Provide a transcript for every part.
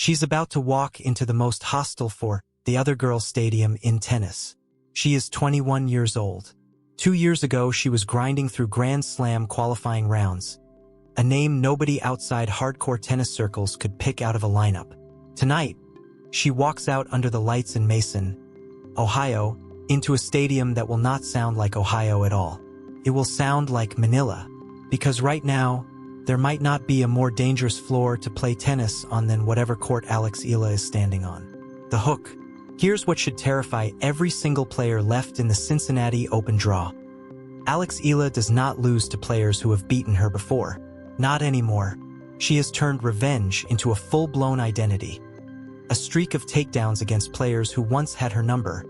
She's about to walk into the most hostile for the other girls' stadium in tennis. She is 21 years old. 2 years ago, she was grinding through Grand Slam qualifying rounds, a name nobody outside hardcore tennis circles could pick out of a lineup. Tonight, she walks out under the lights in Mason, Ohio, into a stadium that will not sound like Ohio at all. It will sound like Manila, because right now, there might not be a more dangerous floor to play tennis on than whatever court Alex Eala is standing on. The hook. Here's what should terrify every single player left in the Cincinnati Open draw. Alex Eala does not lose to players who have beaten her before. Not anymore. She has turned revenge into a full-blown identity. A streak of takedowns against players who once had her number.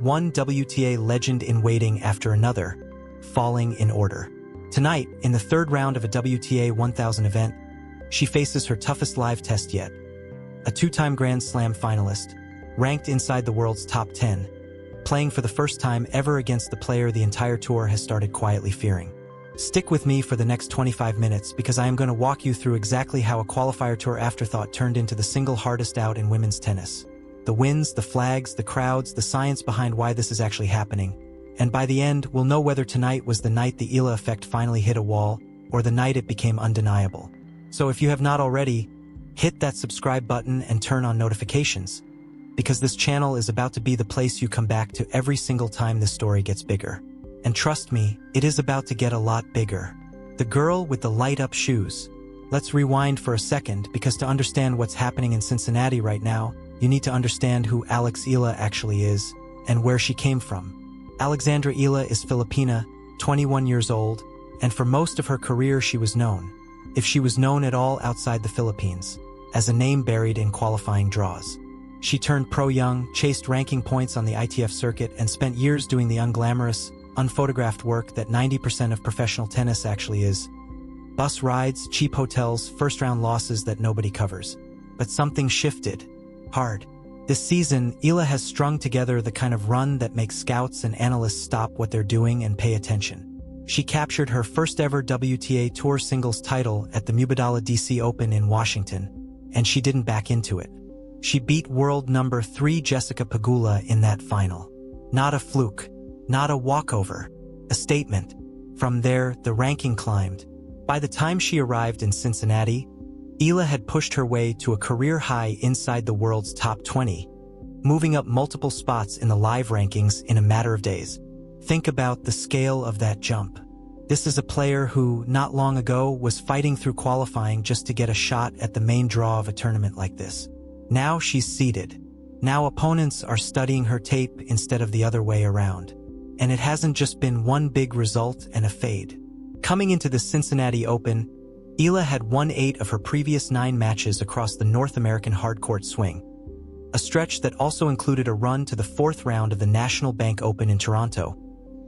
One WTA legend in waiting after another, falling in order. Tonight, in the third round of a WTA 1000 event, she faces her toughest live test yet. A two-time Grand Slam finalist, ranked inside the world's top 10, playing for the first time ever against the player the entire tour has started quietly fearing. Stick with me for the next 25 minutes because I am going to walk you through exactly how a qualifier tour afterthought turned into the single hardest out in women's tennis. The wins, the flags, the crowds, the science behind why this is actually happening. And by the end, we'll know whether tonight was the night the Eala effect finally hit a wall, or the night it became undeniable. So if you have not already, hit that subscribe button and turn on notifications, because this channel is about to be the place you come back to every single time this story gets bigger. And trust me, it is about to get a lot bigger. The girl with the light-up shoes. Let's rewind for a second, because to understand what's happening in Cincinnati right now, you need to understand who Alex Eala actually is, and where she came from. Alexandra Eala is Filipina, 21 years old, and for most of her career she was known, if she was known at all outside the Philippines, as a name buried in qualifying draws. She turned pro young, chased ranking points on the ITF circuit, and spent years doing the unglamorous, unphotographed work that 90% of professional tennis actually is. Bus rides, cheap hotels, first-round losses that nobody covers. But something shifted. Hard. This season, Eala has strung together the kind of run that makes scouts and analysts stop what they're doing and pay attention. She captured her first-ever WTA Tour singles title at the Mubadala DC Open in Washington, and she didn't back into it. She beat world number 3 Jessica Pegula in that final. Not a fluke. Not a walkover. A statement. From there, the ranking climbed. By the time she arrived in Cincinnati, Eala had pushed her way to a career high inside the world's top 20, moving up multiple spots in the live rankings in a matter of days. Think about the scale of that jump. This is a player who, not long ago, was fighting through qualifying just to get a shot at the main draw of a tournament like this. Now she's seeded. Now opponents are studying her tape instead of the other way around. And it hasn't just been one big result and a fade. Coming into the Cincinnati Open, Eala had won 8 of her previous 9 matches across the North American hardcourt swing, a stretch that also included a run to the 4th round of the National Bank Open in Toronto,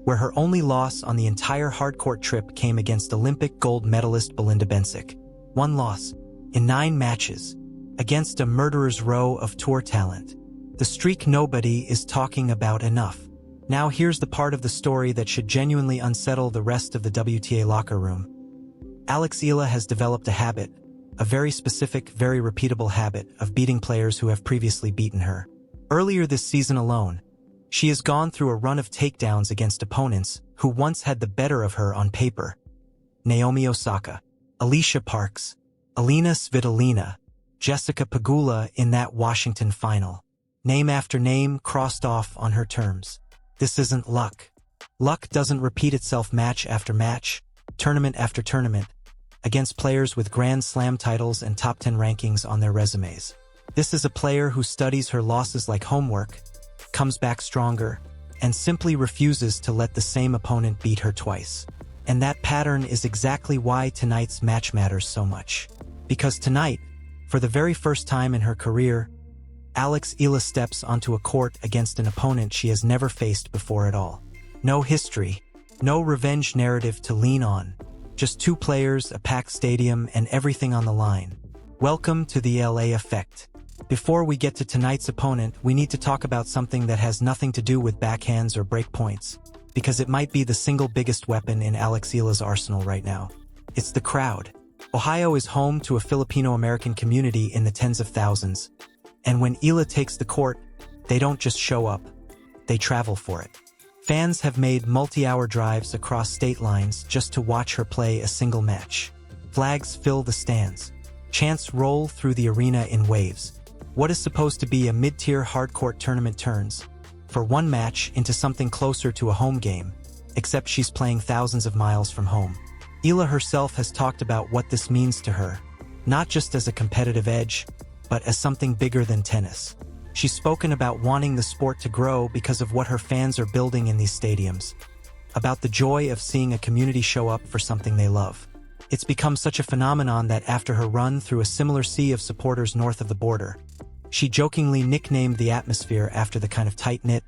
where her only loss on the entire hardcourt trip came against Olympic gold medalist Belinda Bencic. 1 loss, in 9 matches, against a murderer's row of tour talent. The streak nobody is talking about enough. Now here's the part of the story that should genuinely unsettle the rest of the WTA locker room. Alex Eala has developed a habit, a very specific, very repeatable habit, of beating players who have previously beaten her. Earlier this season alone, she has gone through a run of takedowns against opponents who once had the better of her on paper. Naomi Osaka, Alicia Parks, Alina Svitolina, Jessica Pegula in that Washington final. Name after name crossed off on her terms. This isn't luck. Luck doesn't repeat itself match after match, tournament after tournament, against players with Grand Slam titles and top 10 rankings on their resumes. This is a player who studies her losses like homework, comes back stronger, and simply refuses to let the same opponent beat her twice. And that pattern is exactly why tonight's match matters so much. Because tonight, for the very first time in her career, Alex Eala steps onto a court against an opponent she has never faced before at all. No history, no revenge narrative to lean on. Just 2 players, a packed stadium, and everything on the line. Welcome to the LA effect. Before we get to tonight's opponent, we need to talk about something that has nothing to do with backhands or break points, because it might be the single biggest weapon in Alex Eala's arsenal right now. It's the crowd. Ohio is home to a Filipino-American community in the tens of thousands, and when Eala takes the court, they don't just show up, they travel for it. Fans have made multi-hour drives across state lines just to watch her play a single match. Flags fill the stands. Chants roll through the arena in waves. What is supposed to be a mid-tier hardcourt tournament turns, for one match, into something closer to a home game, except she's playing thousands of miles from home. Eala herself has talked about what this means to her, not just as a competitive edge, but as something bigger than tennis. She's spoken about wanting the sport to grow because of what her fans are building in these stadiums, about the joy of seeing a community show up for something they love. It's become such a phenomenon that after her run through a similar sea of supporters north of the border, she jokingly nicknamed the atmosphere after the kind of tight-knit,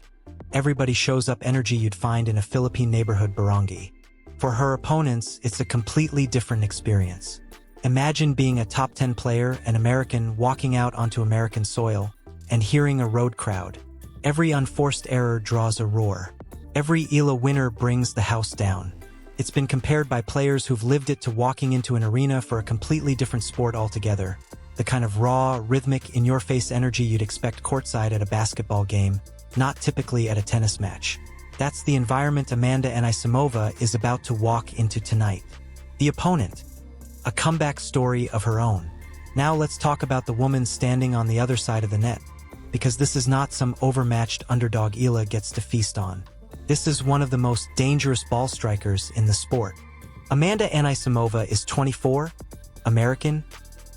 everybody shows up energy you'd find in a Philippine neighborhood barangay. For her opponents, it's a completely different experience. Imagine being a top 10 player, an American, walking out onto American soil, and hearing a road crowd. Every unforced error draws a roar. Every Eala winner brings the house down. It's been compared by players who've lived it to walking into an arena for a completely different sport altogether. The kind of raw, rhythmic, in-your-face energy you'd expect courtside at a basketball game, not typically at a tennis match. That's the environment Amanda Anisimova is about to walk into tonight. The opponent, a comeback story of her own. Now let's talk about the woman standing on the other side of the net, because this is not some overmatched underdog Eala gets to feast on. This is one of the most dangerous ball strikers in the sport. Amanda Anisimova is 24, American,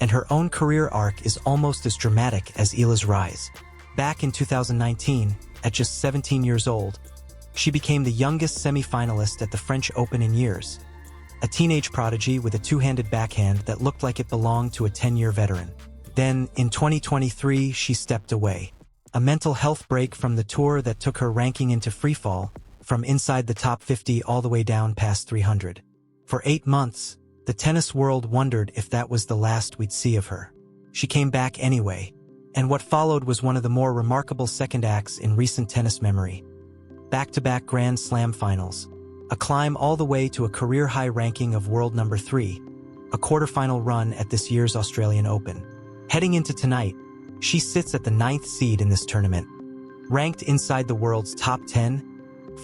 and her own career arc is almost as dramatic as Eala's rise. Back in 2019, at just 17 years old, she became the youngest semi-finalist at the French Open in years, a teenage prodigy with a two-handed backhand that looked like it belonged to a 10-year veteran. Then, in 2023, she stepped away. A mental health break from the tour that took her ranking into freefall, from inside the top 50 all the way down past 300. For 8 months, the tennis world wondered if that was the last we'd see of her. She came back anyway, and what followed was one of the more remarkable second acts in recent tennis memory. Back-to-back Grand Slam finals, a climb all the way to a career-high ranking of world number 3, a quarterfinal run at this year's Australian Open. Heading into tonight, she sits at the 9th seed in this tournament, ranked inside the world's top 10,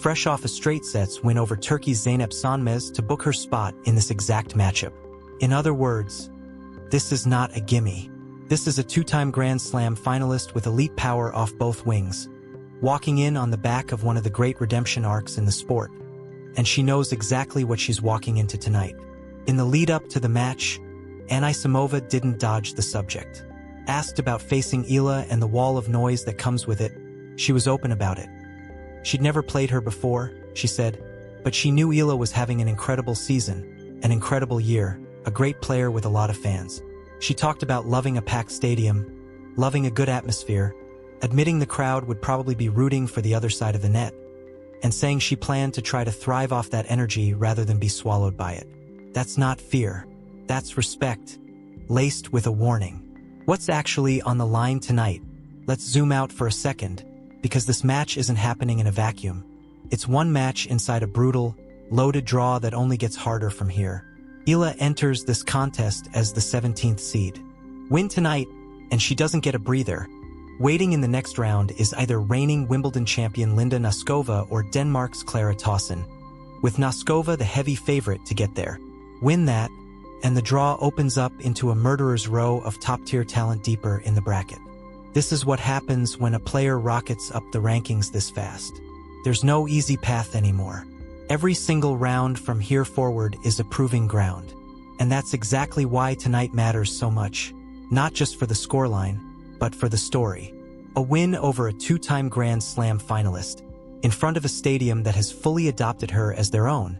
fresh off a straight sets win over Turkey's Zeynep Sönmez to book her spot in this exact matchup. In other words, this is not a gimme. This is a two-time Grand Slam finalist with elite power off both wings, walking in on the back of one of the great redemption arcs in the sport. And she knows exactly what she's walking into tonight. In the lead-up to the match, Anisimova didn't dodge the subject. Asked about facing Eala and the wall of noise that comes with it, she was open about it. She'd never played her before, she said, but she knew Eala was having an incredible season, an incredible year, a great player with a lot of fans. She talked about loving a packed stadium, loving a good atmosphere, admitting the crowd would probably be rooting for the other side of the net, and saying she planned to try to thrive off that energy rather than be swallowed by it. That's not fear. That's respect, laced with a warning. What's actually on the line tonight? Let's zoom out for a second, because this match isn't happening in a vacuum. It's one match inside a brutal, loaded draw that only gets harder from here. Eala enters this contest as the 17th seed. Win tonight, and she doesn't get a breather. Waiting in the next round is either reigning Wimbledon champion Linda Noskova or Denmark's Clara Tauson, with Noskova the heavy favorite to get there. Win that, and the draw opens up into a murderer's row of top-tier talent deeper in the bracket. This is what happens when a player rockets up the rankings this fast. There's no easy path anymore. Every single round from here forward is a proving ground. And that's exactly why tonight matters so much, not just for the scoreline, but for the story. A win over a two-time Grand Slam finalist, in front of a stadium that has fully adopted her as their own,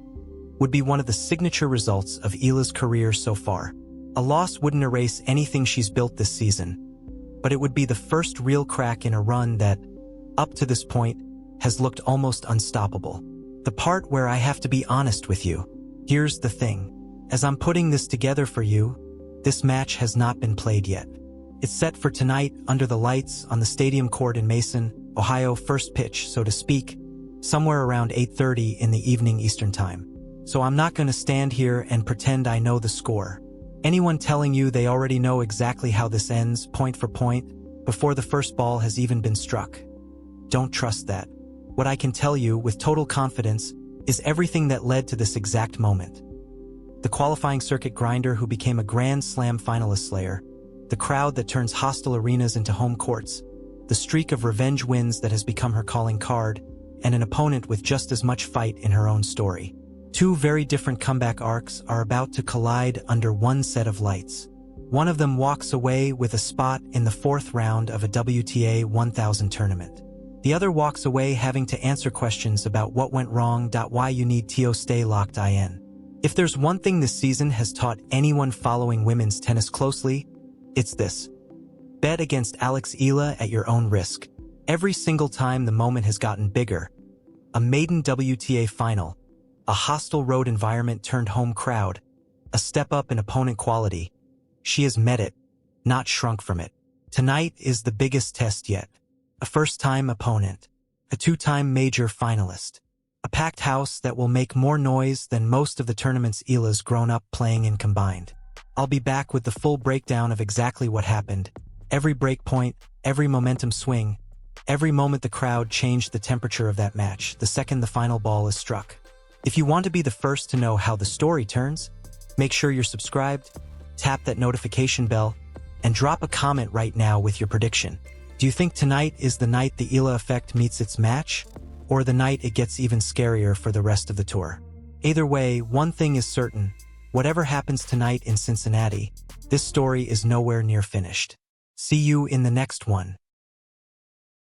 would be one of the signature results of Eala's career so far. A loss wouldn't erase anything she's built this season, but it would be the first real crack in a run that, up to this point, has looked almost unstoppable. The part where I have to be honest with you. Here's the thing. As I'm putting this together for you, this match has not been played yet. It's set for tonight under the lights on the stadium court in Mason, Ohio, first pitch, so to speak, somewhere around 8:30 in the evening Eastern Time. So I'm not going to stand here and pretend I know the score. Anyone telling you they already know exactly how this ends, point for point, before the first ball has even been struck? Don't trust that. What I can tell you with total confidence is everything that led to this exact moment. The qualifying circuit grinder who became a Grand Slam finalist slayer, the crowd that turns hostile arenas into home courts, the streak of revenge wins that has become her calling card, and an opponent with just as much fight in her own story. Two very different comeback arcs are about to collide under one set of lights. One of them walks away with a spot in the fourth round of a WTA 1000 tournament. The other walks away having to answer questions about what went wrong. Why you need to stay locked in. If there's one thing this season has taught anyone following women's tennis closely, it's this. Bet against Alex Eala at your own risk. Every single time the moment has gotten bigger. A maiden WTA final, a hostile road environment turned home crowd, a step up in opponent quality. She has met it, not shrunk from it. Tonight is the biggest test yet. A first-time opponent, a two-time major finalist, a packed house that will make more noise than most of the tournaments Eala's grown up playing in combined. I'll be back with the full breakdown of exactly what happened. Every break point, every momentum swing, every moment the crowd changed the temperature of that match the second the final ball is struck. If you want to be the first to know how the story turns, make sure you're subscribed, tap that notification bell, and drop a comment right now with your prediction. Do you think tonight is the night the Eala effect meets its match, or the night it gets even scarier for the rest of the tour? Either way, one thing is certain. Whatever happens tonight in Cincinnati, this story is nowhere near finished. See you in the next one.